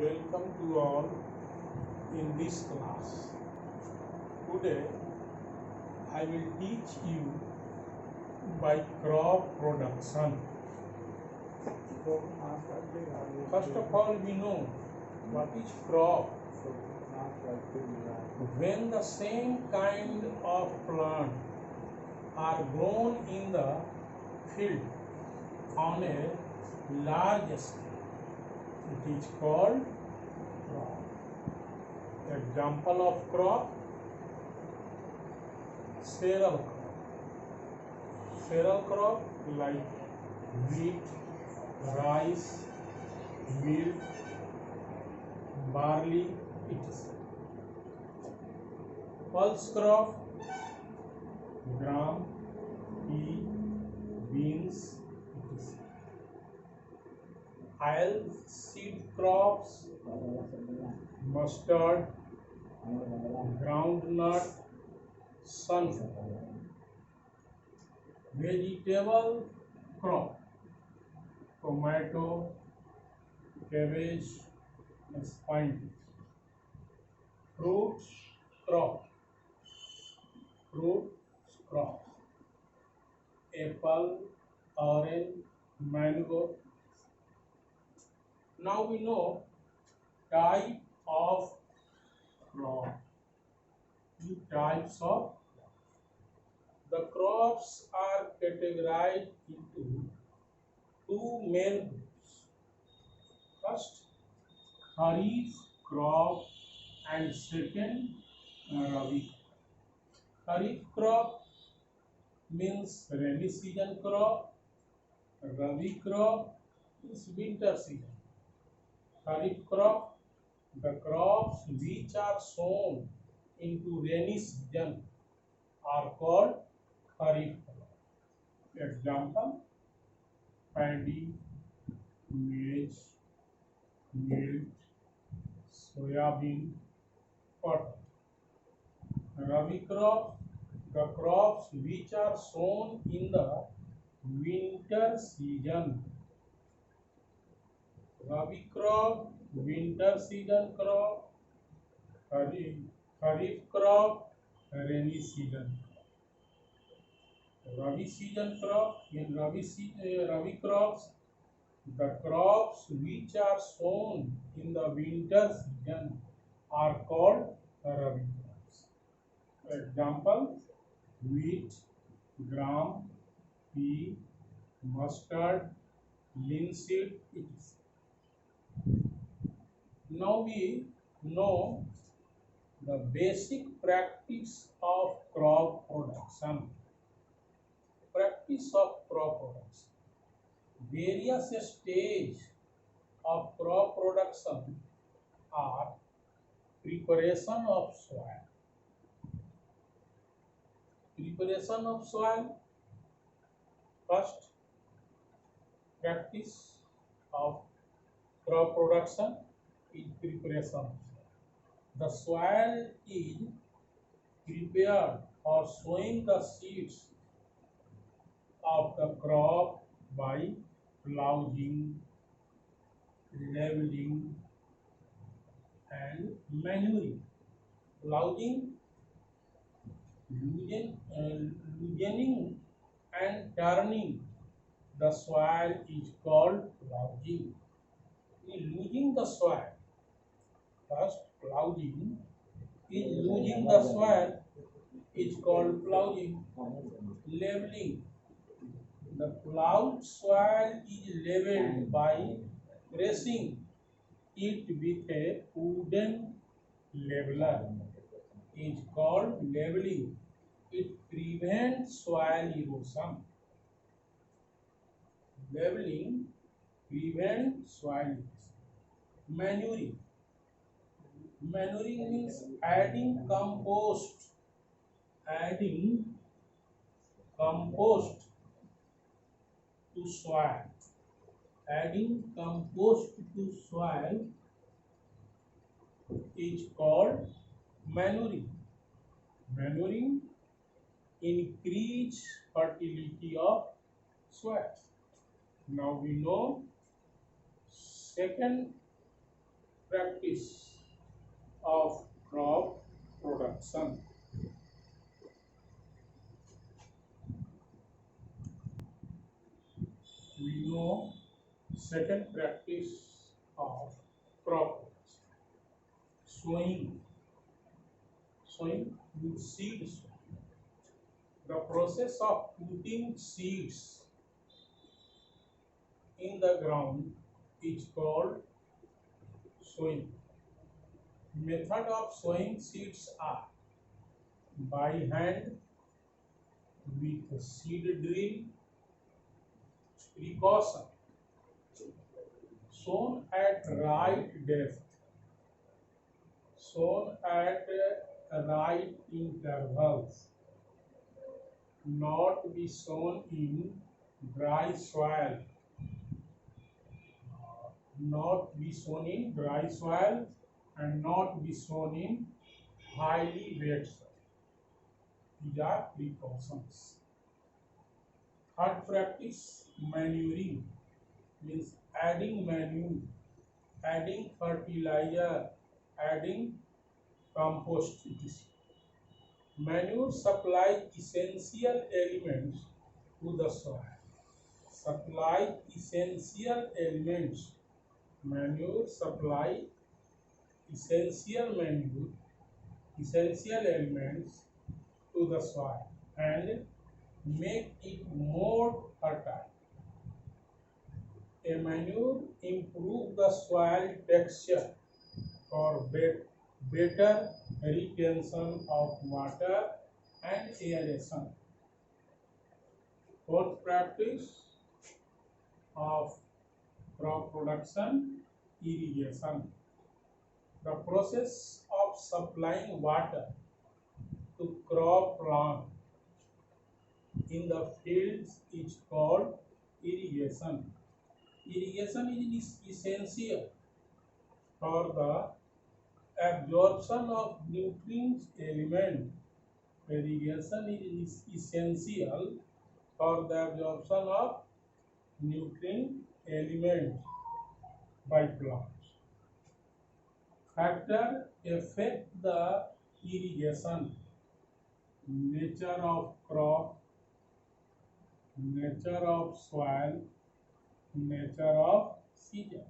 Welcome to all in this class. Today I will teach you by crop production. First of all, we know what is crop. When the same kind of plant are grown in the field on a large scale, it is called crop. Example of crop: cereal crop. Cereal crop like wheat, rice, millet, barley, etc. Pulse crop: gram, pea, beans, etc. Oil seed crops: mustard, groundnut, sunflower. Vegetable crop: tomato, cabbage, spinach. Fruits crop: apple, orange, mango. Now we know type of crop. The types of the crops are categorized into two main groups. First, kharif crop, and second, rabi. Kharif crop means rainy season crop. Rabi crop is winter season. Kharif crop, the crops which are sown into rainy season are called kharif crop. Example: paddy, maize, millet, soybean, cotton. Rabi crop, the crops which are sown in the winter season. Rabi crop, winter season crop. Kharif crop, rainy season. Rabi season crop. In Rabi crops, the crops which are sown in the winter season are called Rabi crops. Example: wheat, gram, pea, mustard, linseed, etc. Now we know the basic practice of crop production. Practice of crop production. Various stages of crop production are: preparation of soil. Preparation of soil. First, practice of crop production is preparation of soil. The soil is prepared for sowing the seeds of the crop by ploughing, leveling, and manuring. Ploughing, loosening and turning the soil is called ploughing. Losing the soil. First, ploughing is losing the soil is called ploughing. Leveling. The plowed soil is leveled by pressing it with a wooden leveler. It is called leveling. It prevents soil erosion. Leveling prevents soil erosion. Manuring. Manuring means adding compost. Adding compost to soil. Adding compost to soil is called manuring. Manuring increase fertility of soil. Now we know second practice of crop production. We know second practice of crop production. Sowing with seeds. The process of putting seeds in the ground is called sowing. Method of sowing seeds are by hand, with seed drill, precaution, sown at right depth, sown at right intervals, not be sown in dry soil, not be sown in dry soil, and not be sown in highly wet soil. These are precautions. Third practice, manuring, means adding manure, adding fertilizer, adding compost, etc. Manure supply essential elements to the soil. Supply essential elements. Manure supply essential elements to the soil and make it more fertile. A manure improve the soil texture for better retention of water and aeration. Fourth practice of crop production, irrigation. The process of supplying water to crop plant in the fields is called irrigation. Irrigation is essential for the absorption of nutrient element. Irrigation is essential for the absorption of nutrient element by plants. Factor affect the irrigation: nature of crop, nature of soil, nature of season.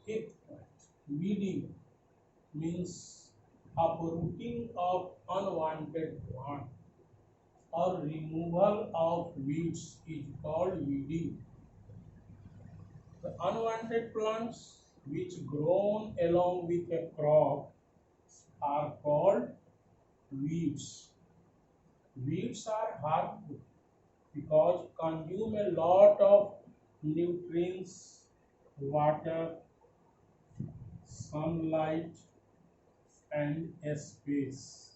Fifth point, weeding means uprooting of unwanted plant or removal of weeds is called weeding. The unwanted plants which grown along with a crop are called weeds. Weeds are harmful because consume a lot of nutrients, water, sunlight, and space.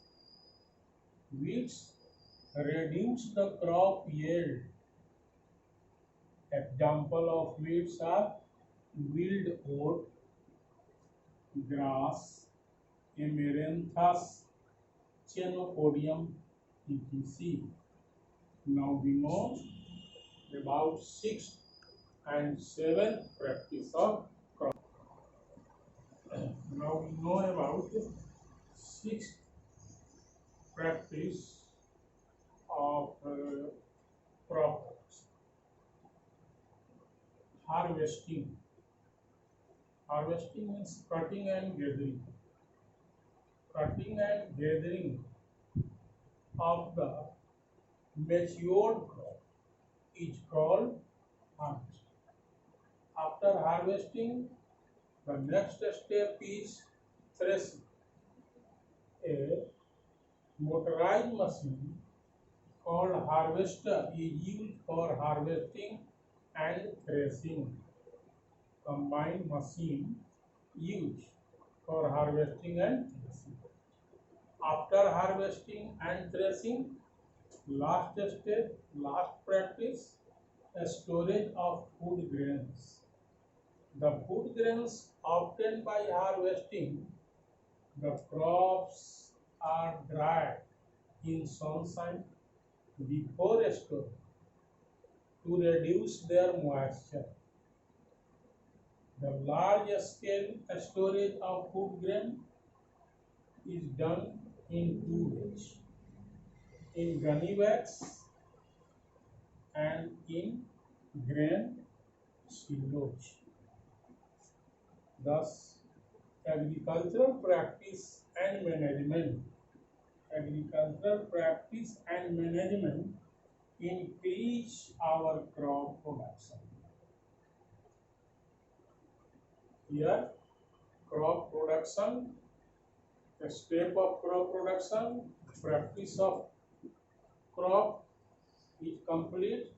Weeds reduce the crop yield. Example of weeds are wild oat, grass, amaranthus, chenopodium, etc. Now we know about sixth and seventh practice of crop. Now we know about sixth practice of crop. Harvesting. Harvesting means cutting and gathering. Cutting and gathering of the matured crop is called harvesting. After harvesting, the next step is threshing. A motorized machine called harvester is used for harvesting and threshing. Combined machine used for harvesting and threshing. After harvesting and threshing, last step, last practice, a storage of food grains. The food grains obtained by harvesting, the crops are dried in sunshine before storing to reduce their moisture. The large scale storage of food grain is done in two ways: in gunny bags and in grain silos. Thus, agricultural practice and management, increase our crop production. Here, crop production, the step of crop production, practice of crop is complete.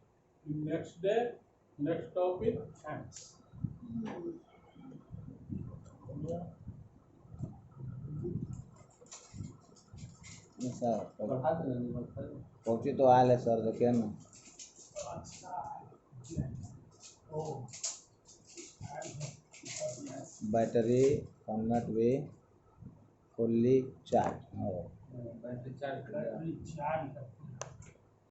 Next day, next topic, thanks. Sir पहुँची तो oil है sir देखिए ना battery cannot be fully charged. Battery charge